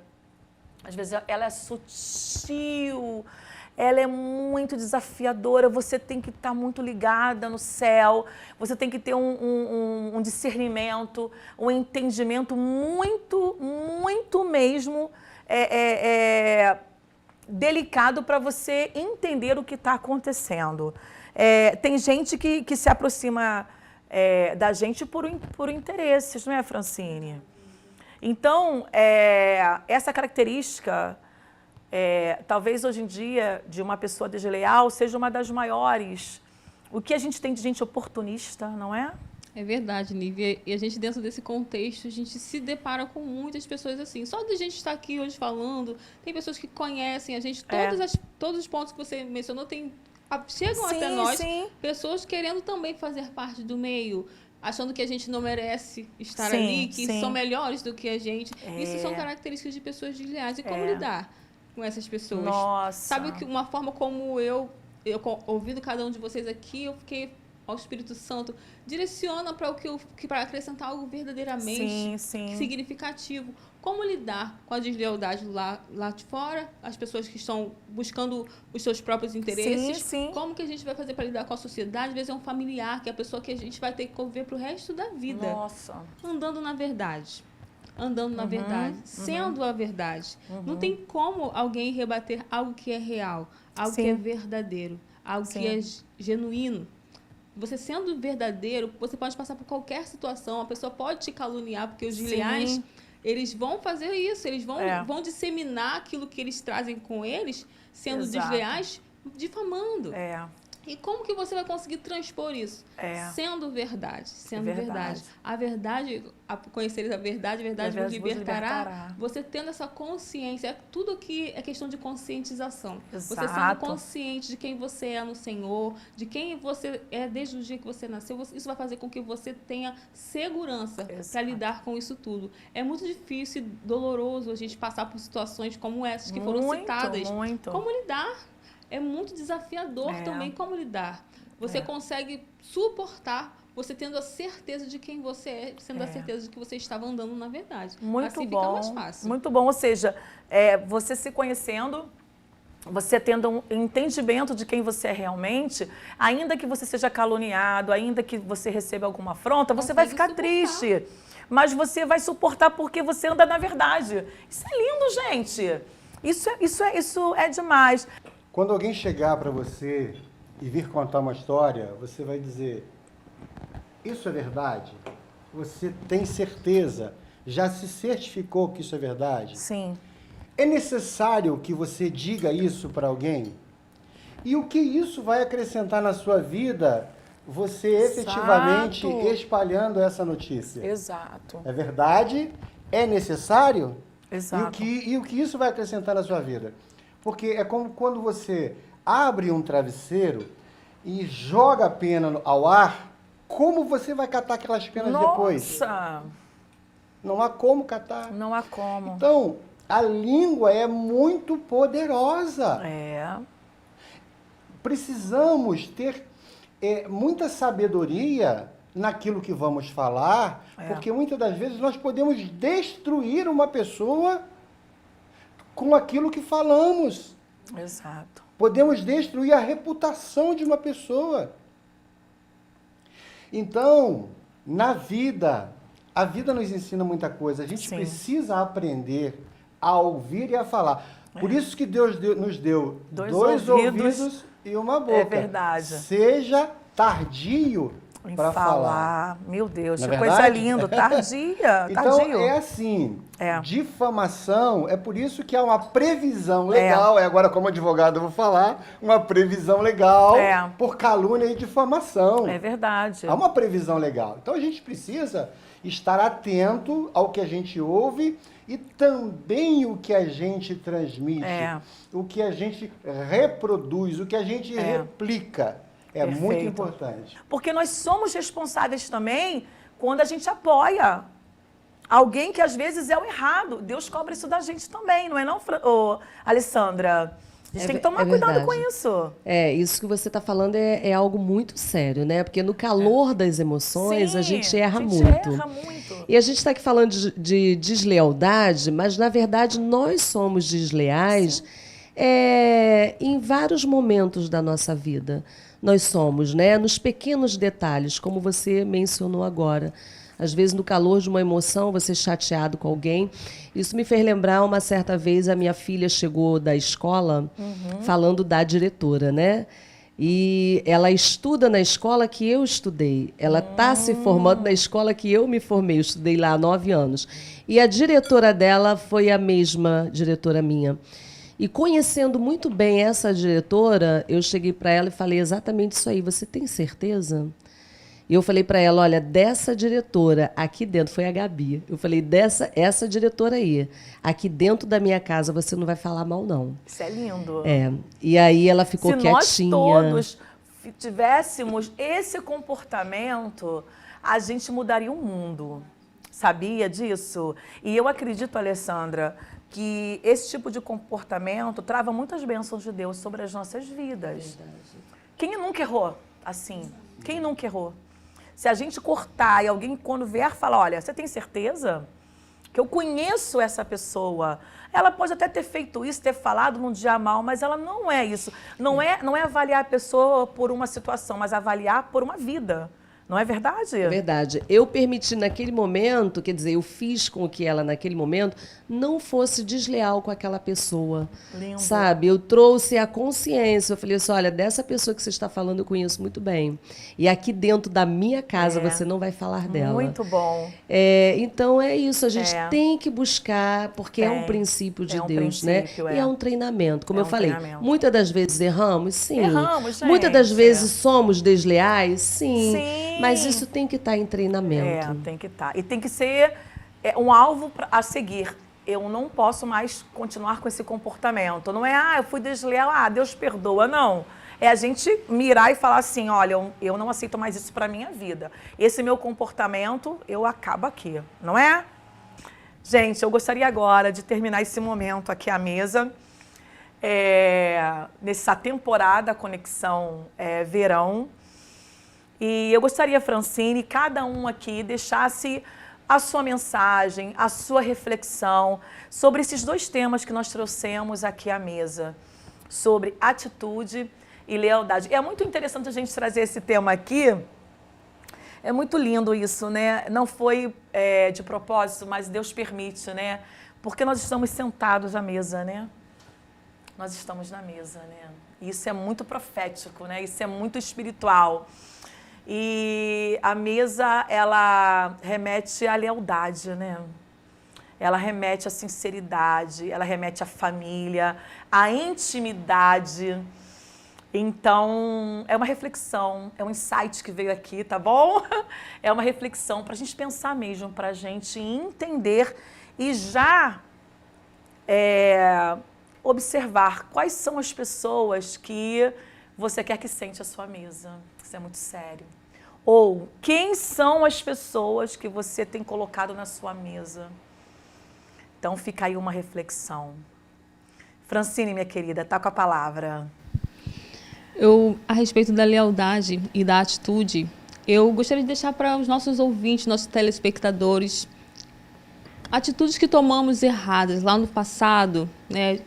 Às vezes, ela é sutil, ela é muito desafiadora, você tem que estar muito ligada no céu, você tem que ter um discernimento, um entendimento muito, muito mesmo delicado para você entender o que está acontecendo. Tem gente que se aproxima da gente por interesses, não é, Francine? Então, essa característica, talvez hoje em dia, de uma pessoa desleal, seja uma das maiores. O que a gente tem de gente oportunista, não é? É verdade, Nívia. E a gente, dentro desse contexto, a gente se depara com muitas pessoas assim. Só de a gente estar aqui hoje falando, tem pessoas que conhecem a gente, todos os pontos que você mencionou, chegam até nós, pessoas querendo também fazer parte do meio, achando que a gente não merece estar ali, que são melhores do que a gente. Isso são características de pessoas desleais. E como lidar com essas pessoas? Nossa. Sabe que uma forma como eu ouvindo cada um de vocês aqui, eu fiquei ao Espírito Santo, direciona para para acrescentar algo verdadeiramente significativo. Como lidar com a deslealdade lá de fora, as pessoas que estão buscando os seus próprios interesses? Como que a gente vai fazer para lidar com a sociedade? Às vezes é um familiar, que é a pessoa que a gente vai ter que conviver para o resto da vida. Nossa. Andando na verdade. Andando na verdade. Sendo a verdade. Não tem como alguém rebater algo que é real, algo que é verdadeiro, algo que é genuíno. Você sendo verdadeiro, você pode passar por qualquer situação, a pessoa pode te caluniar, porque os desleais, eles vão fazer isso, eles vão disseminar aquilo que eles trazem com eles, sendo desleais, difamando. E como que você vai conseguir transpor isso? Sendo verdade. Sendo verdade. A verdade, conhecer a verdade vos libertará. Você tendo essa consciência, tudo aqui é questão de conscientização. Você sendo consciente de quem você é no Senhor, de quem você é desde o dia que você nasceu, isso vai fazer com que você tenha segurança para lidar com isso tudo. É muito difícil e doloroso a gente passar por situações como essas que foram citadas. Como lidar? É muito desafiador também como lidar. Você consegue suportar, você tendo a certeza de quem você é, sendo a certeza de que você estava andando na verdade. Muito assim bom. Fica mais fácil. Muito bom. Ou seja, você se conhecendo, você tendo um entendimento de quem você é realmente, ainda que você seja caluniado, ainda que você receba alguma afronta, você vai ficar triste. Mas você vai suportar porque você anda na verdade. Isso é lindo, gente. Isso é demais. Quando alguém chegar para você e vir contar uma história, você vai dizer, isso é verdade? Você tem certeza? Já se certificou que isso é verdade? Sim. É necessário que você diga isso para alguém? E o que isso vai acrescentar na sua vida, você efetivamente espalhando essa notícia? Exato. É verdade? É necessário? Exato. E o que isso vai acrescentar na sua vida? Porque é como quando você abre um travesseiro e joga a pena ao ar, como você vai catar aquelas penas depois? Nossa! Não há como catar. Não há como. Então, a língua é muito poderosa. É. Precisamos ter muita sabedoria naquilo que vamos falar, porque muitas das vezes nós podemos destruir uma pessoa com aquilo que falamos. Exato. Podemos destruir a reputação de uma pessoa. Então, na vida, a vida nos ensina muita coisa. A gente precisa aprender a ouvir e a falar. Por isso que Deus nos deu dois ouvidos e uma boca. É verdade. Seja tardio para falar. Meu Deus, Não que é coisa verdade? linda. Tardia. Então, tardio. é assim, difamação, é por isso que há uma previsão legal, agora como advogado eu vou falar, uma previsão legal por calúnia e difamação. É verdade. Há uma previsão legal. Então, a gente precisa estar atento ao que a gente ouve e também o que a gente transmite, o que a gente reproduz, o que a gente replica. É Perfeito. muito importante. Porque nós somos responsáveis também quando a gente apoia alguém que às vezes é o errado. Deus cobra isso da gente também, não é não, Alessandra? A gente tem que tomar cuidado com isso. Isso que você está falando é algo muito sério, né? Porque no calor das emoções, a gente erra muito. E a gente está aqui falando de deslealdade, mas na verdade nós somos desleais em vários momentos da nossa vida. Nós somos, né? Nos pequenos detalhes, como você mencionou agora. Às vezes, no calor de uma emoção, você chateado com alguém. Isso me fez lembrar, uma certa vez, a minha filha chegou da escola falando da diretora, né? E ela estuda na escola que eu estudei. Ela está se formando na escola que eu me formei. Eu estudei lá há 9 anos. E a diretora dela foi a mesma diretora minha. E conhecendo muito bem essa diretora, eu cheguei para ela e falei exatamente isso aí. Você tem certeza? E eu falei para ela, olha, dessa diretora aqui dentro, foi a Gabi. Eu falei, essa diretora aí, aqui dentro da minha casa, você não vai falar mal, não. Isso é lindo. E aí ela ficou quietinha. Se nós todos tivéssemos esse comportamento, a gente mudaria o mundo. Sabia disso? E eu acredito, Alessandra, que esse tipo de comportamento trava muitas bênçãos de Deus sobre as nossas vidas. Quem nunca errou assim? Quem nunca errou? Se a gente cortar e alguém, quando vier, falar, olha, você tem certeza que eu conheço essa pessoa? Ela pode até ter feito isso, ter falado num dia mal, mas ela não é isso. Não é avaliar a pessoa por uma situação, mas avaliar por uma vida. Não é verdade? É verdade. Eu permiti naquele momento, quer dizer, eu fiz com que ela, naquele momento, não fosse desleal com aquela pessoa. Lindo. Sabe? Eu trouxe a consciência. Eu falei assim, olha, dessa pessoa que você está falando eu conheço muito bem. E aqui dentro da minha casa você não vai falar dela. Muito bom. Então é isso. A gente tem que buscar, porque é um princípio de Deus, né? E é um treinamento. Como eu falei, muitas das vezes erramos, sim. Erramos, gente. Muitas das vezes somos desleais, sim. Sim. Mas isso tem que estar em treinamento. Tem que estar. E tem que ser um alvo a seguir. Eu não posso mais continuar com esse comportamento. Não é, eu fui desleal, Deus perdoa. Não. É a gente mirar e falar assim, olha, eu não aceito mais isso para a minha vida. Esse meu comportamento, eu acabo aqui. Não é? Gente, eu gostaria agora de terminar esse momento aqui à mesa. Nessa temporada Conexão Verão. E eu gostaria, Francine, cada um aqui deixasse a sua mensagem, a sua reflexão sobre esses 2 temas que nós trouxemos aqui à mesa, sobre atitude e lealdade. É muito interessante a gente trazer esse tema aqui, é muito lindo isso, né? Não foi de propósito, mas Deus permite, né? Porque nós estamos sentados à mesa, né? nós estamos na mesa, né? Isso é muito profético, né? Isso é muito espiritual. E a mesa, ela remete à lealdade, né? Ela remete à sinceridade, ela remete à família, à intimidade. Então, é uma reflexão, é um insight que veio aqui, tá bom? É uma reflexão para a gente pensar mesmo, para a gente entender e já observar quais são as pessoas que você quer que sente à sua mesa. Isso é muito sério. Ou quem são as pessoas que você tem colocado na sua mesa. Então, fica aí uma reflexão. Francine, minha querida, tá com a palavra. A respeito da lealdade e da atitude, eu gostaria de deixar para os nossos ouvintes, nossos telespectadores, atitudes que tomamos erradas lá no passado, né,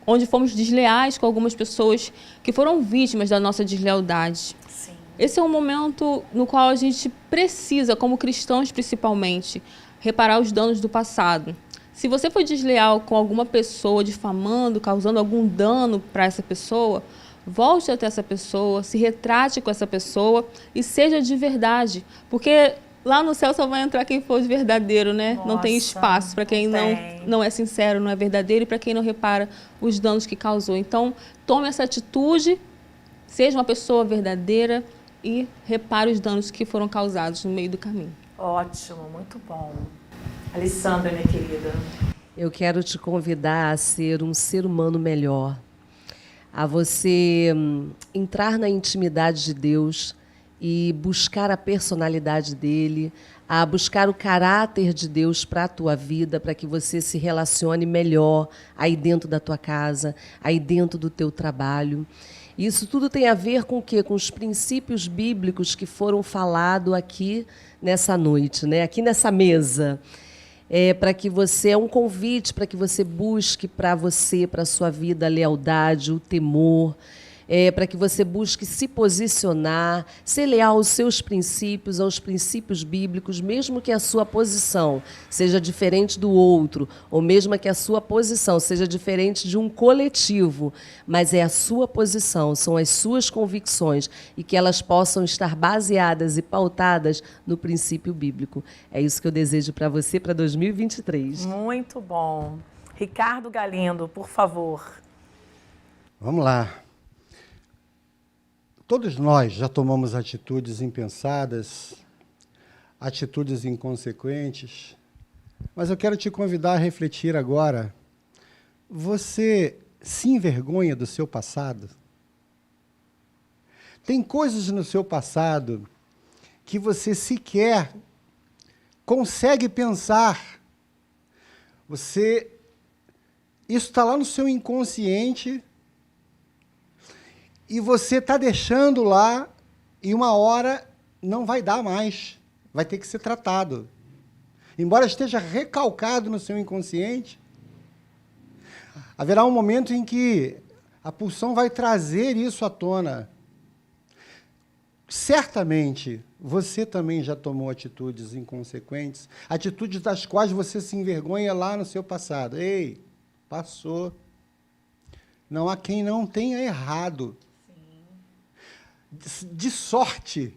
onde fomos desleais com algumas pessoas que foram vítimas da nossa deslealdade. Sim. Esse é um momento no qual a gente precisa, como cristãos principalmente, reparar os danos do passado. Se você foi desleal com alguma pessoa, difamando, causando algum dano para essa pessoa, volte até essa pessoa, se retrate com essa pessoa e seja de verdade. Porque lá no céu só vai entrar quem for de verdadeiro, né? Nossa, não tem espaço para quem não é sincero, não é verdadeiro e para quem não repara os danos que causou. Então, tome essa atitude, seja uma pessoa verdadeira e repare os danos que foram causados no meio do caminho. Ótimo, muito bom. Alessandra, minha querida. Eu quero te convidar a ser um ser humano melhor, a você entrar na intimidade de Deus e buscar a personalidade dele, a buscar o caráter de Deus para a tua vida, para que você se relacione melhor aí dentro da tua casa, aí dentro do teu trabalho. Isso tudo tem a ver com o quê? Com os princípios bíblicos que foram falados aqui nessa noite, né? Aqui nessa mesa. Para que você, é um convite para que você busque para você, para a sua vida, a lealdade, o temor, para que você busque se posicionar, ser leal aos seus princípios, aos princípios bíblicos, mesmo que a sua posição seja diferente do outro, ou mesmo que a sua posição seja diferente de um coletivo, mas é a sua posição, são as suas convicções, e que elas possam estar baseadas e pautadas no princípio bíblico. É isso que eu desejo para você para 2023. Muito bom. Ricardo Galindo, por favor. Vamos lá. Todos nós já tomamos atitudes impensadas, atitudes inconsequentes, mas eu quero te convidar a refletir agora. Você se envergonha do seu passado? Tem coisas no seu passado que você sequer consegue pensar. Isso está lá no seu inconsciente, e você está deixando lá, e uma hora não vai dar mais. Vai ter que ser tratado. Embora esteja recalcado no seu inconsciente, haverá um momento em que a pulsão vai trazer isso à tona. Certamente, você também já tomou atitudes inconsequentes, atitudes das quais você se envergonha lá no seu passado. Ei, passou. Não há quem não tenha errado. De sorte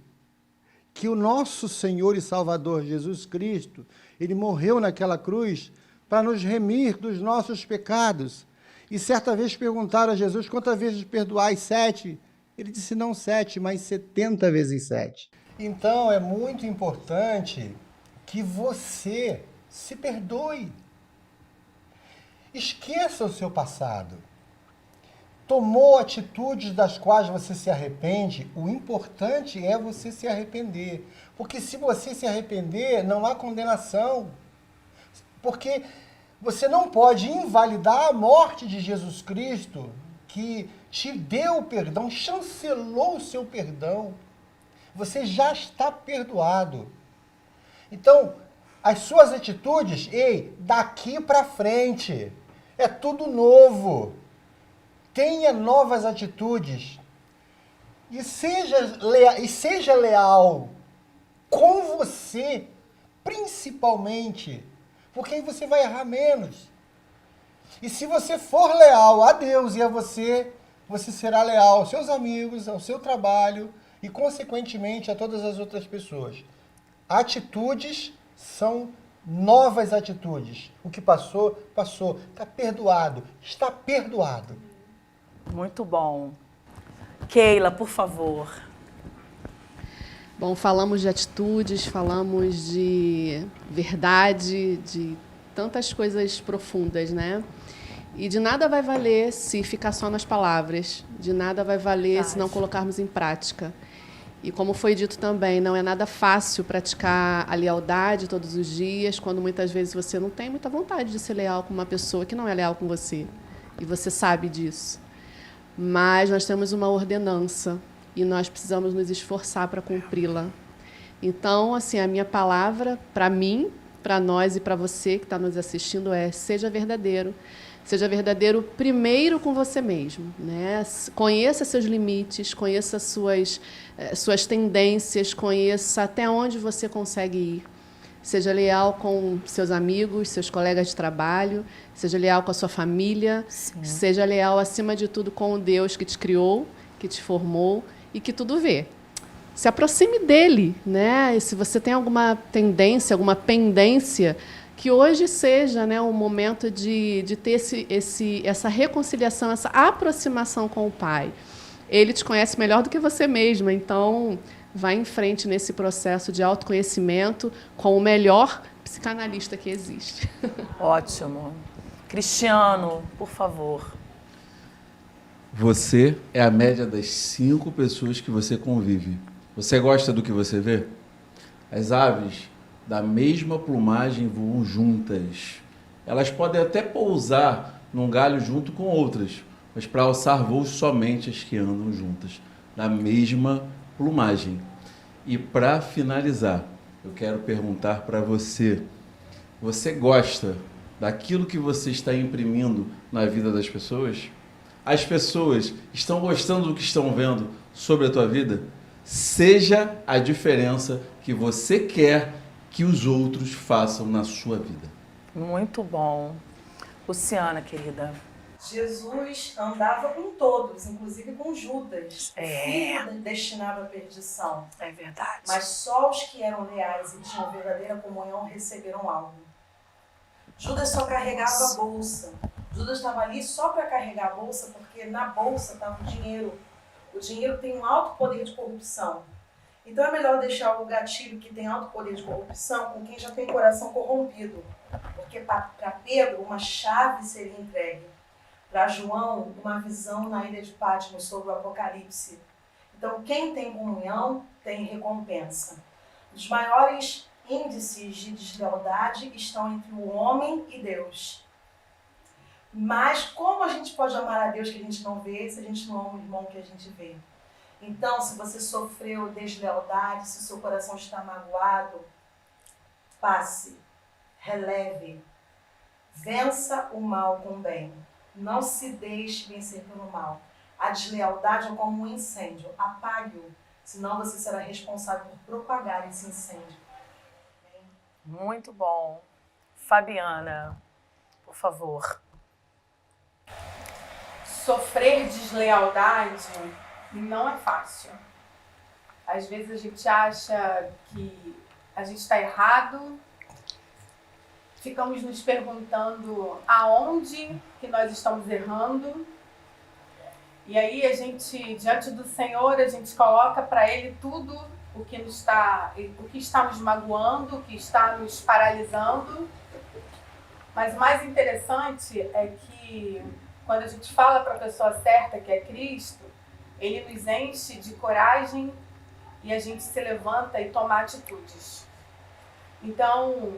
que o nosso Senhor e Salvador Jesus Cristo, ele morreu naquela cruz para nos remir dos nossos pecados. E certa vez perguntaram a Jesus, quantas vezes perdoais? 7? Ele disse, não 7, mas 70 vezes 7. Então, é muito importante que você se perdoe. Esqueça o seu passado. Tomou atitudes das quais você se arrepende, o importante é você se arrepender. Porque se você se arrepender, não há condenação. Porque você não pode invalidar a morte de Jesus Cristo, que te deu o perdão, chancelou o seu perdão. Você já está perdoado. Então, as suas atitudes, daqui para frente, é tudo novo. Tenha novas atitudes e seja leal com você, principalmente, porque aí você vai errar menos. E se você for leal a Deus e a você, você será leal aos seus amigos, ao seu trabalho e, consequentemente, a todas as outras pessoas. Atitudes são novas atitudes. O que passou, passou. Está perdoado. Está perdoado. Muito bom. Keila, por favor. Bom, falamos de atitudes, falamos de verdade, de tantas coisas profundas, né? E de nada vai valer se ficar só nas palavras, de nada vai valer se não colocarmos em prática. E como foi dito também, não é nada fácil praticar a lealdade todos os dias, quando muitas vezes você não tem muita vontade de ser leal com uma pessoa que não é leal com você. E você sabe disso. Mas nós temos uma ordenança e nós precisamos nos esforçar para cumpri-la. Então, assim, a minha palavra para mim, para nós e para você que está nos assistindo é: seja verdadeiro. Seja verdadeiro primeiro com você mesmo, né? Conheça seus limites, conheça suas tendências, conheça até onde você consegue ir. Seja leal com seus amigos, seus colegas de trabalho, seja leal com a sua família, seja leal, acima de tudo, com o Deus que te criou, que te formou e que tudo vê. Se aproxime dele, né? E se você tem alguma tendência, alguma pendência, que hoje seja, né, um momento de ter essa reconciliação, essa aproximação com o Pai. Ele te conhece melhor do que você mesma, então vá em frente nesse processo de autoconhecimento com o melhor psicanalista que existe. Ótimo. Cristiano, por favor. Você é a média das 5 pessoas que você convive. Você gosta do que você vê? As aves da mesma plumagem voam juntas. Elas podem até pousar num galho junto com outras, mas para alçar voos somente as que andam juntas, da mesma plumagem. E para finalizar, eu quero perguntar para você: você gosta daquilo que você está imprimindo na vida das pessoas? As pessoas estão gostando do que estão vendo sobre a tua vida? Seja a diferença que você quer que os outros façam na sua vida. Muito bom. Luciana, querida. Jesus andava com todos, inclusive com Judas, filho destinado à perdição. É verdade. Mas só os que eram leais e tinham verdadeira comunhão receberam algo. Judas só carregava a bolsa. Judas estava ali só para carregar a bolsa, porque na bolsa estava o dinheiro. O dinheiro tem um alto poder de corrupção. Então é melhor deixar o gatilho que tem alto poder de corrupção com quem já tem coração corrompido. Porque para Pedro uma chave seria entregue. Para João, uma visão na ilha de Patmos sobre o Apocalipse. Então quem tem comunhão tem recompensa. Os maiores índices de deslealdade estão entre o homem e Deus. Mas como a gente pode amar a Deus que a gente não vê se a gente não ama o irmão que a gente vê? Então, se você sofreu deslealdade, se o seu coração está magoado, passe, releve, vença o mal com o bem. Não se deixe vencer pelo mal. A deslealdade é como um incêndio, apague-o, senão você será responsável por propagar esse incêndio. Muito bom. Fabiana, por favor. Sofrer deslealdade não é fácil. Às vezes a gente acha que a gente está errado, ficamos nos perguntando aonde que nós estamos errando, e aí a gente, diante do Senhor, a gente coloca para Ele tudo o que está nos magoando, o que está nos paralisando. Mas o mais interessante é que quando a gente fala para a pessoa certa, que é Cristo, Ele nos enche de coragem e a gente se levanta e toma atitudes. Então,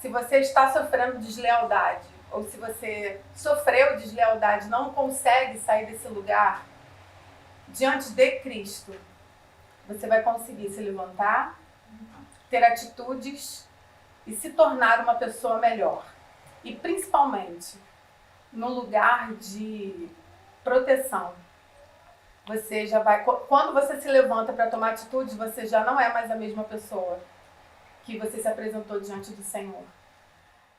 se você está sofrendo deslealdade, ou se você sofreu deslealdade e não consegue sair desse lugar, diante de Cristo, você vai conseguir se levantar, ter atitudes e se tornar uma pessoa melhor. E principalmente, no lugar de proteção. Você já vai, quando você se levanta para tomar atitude, você já não é mais a mesma pessoa que você se apresentou diante do Senhor.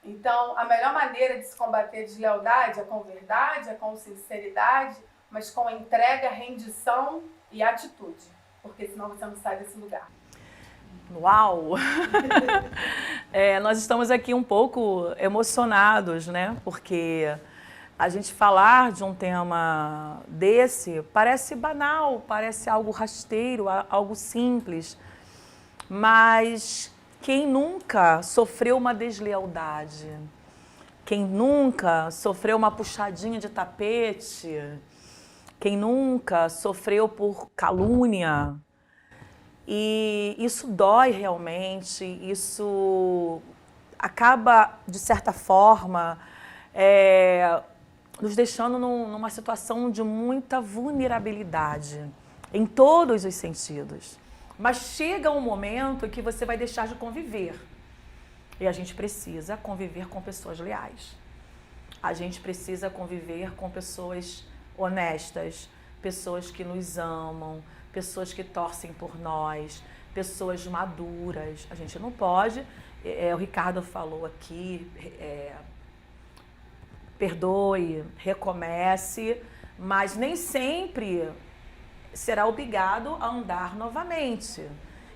Então, a melhor maneira de se combater a deslealdade é com verdade, é com sinceridade, mas com entrega, rendição e atitude. Porque senão você não sai desse lugar. Uau! Nós estamos aqui um pouco emocionados, né? Porque a gente falar de um tema desse parece banal, parece algo rasteiro, algo simples. Mas quem nunca sofreu uma deslealdade? Quem nunca sofreu uma puxadinha de tapete? Quem nunca sofreu por calúnia? E isso dói realmente, isso acaba, de certa forma, nos deixando numa situação de muita vulnerabilidade, em todos os sentidos. Mas chega um momento em que você vai deixar de conviver. E a gente precisa conviver com pessoas leais. A gente precisa conviver com pessoas honestas, pessoas que nos amam, pessoas que torcem por nós, pessoas maduras. A gente não pode, o Ricardo falou aqui, perdoe, recomece, mas nem sempre será obrigado a andar novamente.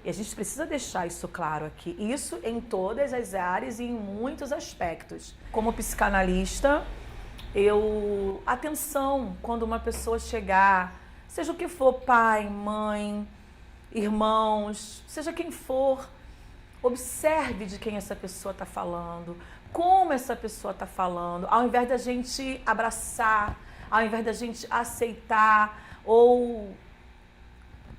E a gente precisa deixar isso claro aqui. Isso em todas as áreas e em muitos aspectos. Como psicanalista, atenção quando uma pessoa chegar, seja o que for, pai, mãe, irmãos, seja quem for, observe de quem essa pessoa está falando, como essa pessoa está falando, ao invés da gente abraçar, ao invés da gente aceitar ou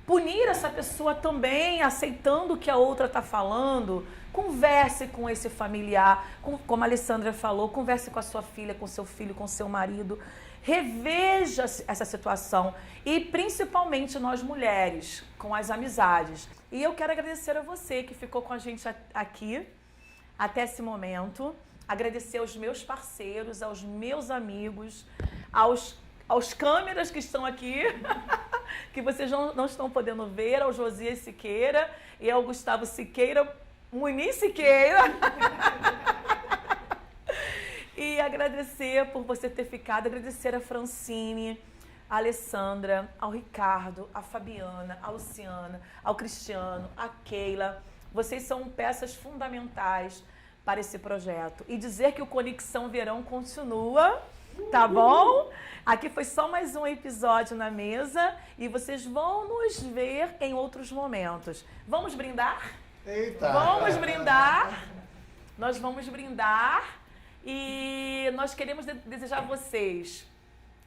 punir essa pessoa também, aceitando o que a outra está falando. Converse com esse familiar, como a Alessandra falou, converse com a sua filha, com seu filho, com seu marido. Reveja essa situação e principalmente nós mulheres, com as amizades. E eu quero agradecer a você que ficou com a gente aqui até esse momento. Agradecer aos meus parceiros, aos meus amigos, aos câmeras que estão aqui, que vocês não estão podendo ver, ao Josias Siqueira e ao Gustavo Siqueira, Muniz Siqueira. E agradecer por você ter ficado, agradecer a Francine, a Alessandra, ao Ricardo, a Fabiana, a Luciana, ao Cristiano, a Keila. Vocês são peças fundamentais para esse projeto. E dizer que o Conexão Verão continua, tá bom? Aqui foi só mais um episódio na mesa e vocês vão nos ver em outros momentos. Vamos brindar? Eita! Vamos brindar. Nós vamos brindar e nós queremos desejar a vocês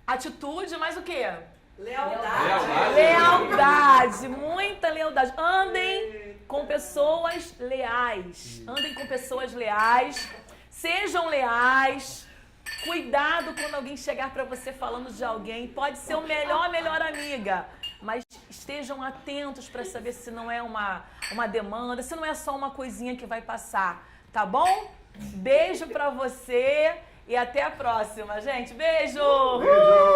atitude, mas o quê? Lealdade. Lealdade, muita lealdade. Andem com pessoas leais. Andem com pessoas leais. Sejam leais. Cuidado quando alguém chegar para você falando de alguém. Pode ser a melhor amiga. Mas estejam atentos para saber se não é uma demanda, se não é só uma coisinha que vai passar. Tá bom? Beijo para você e até a próxima, gente. Beijo! Beijo!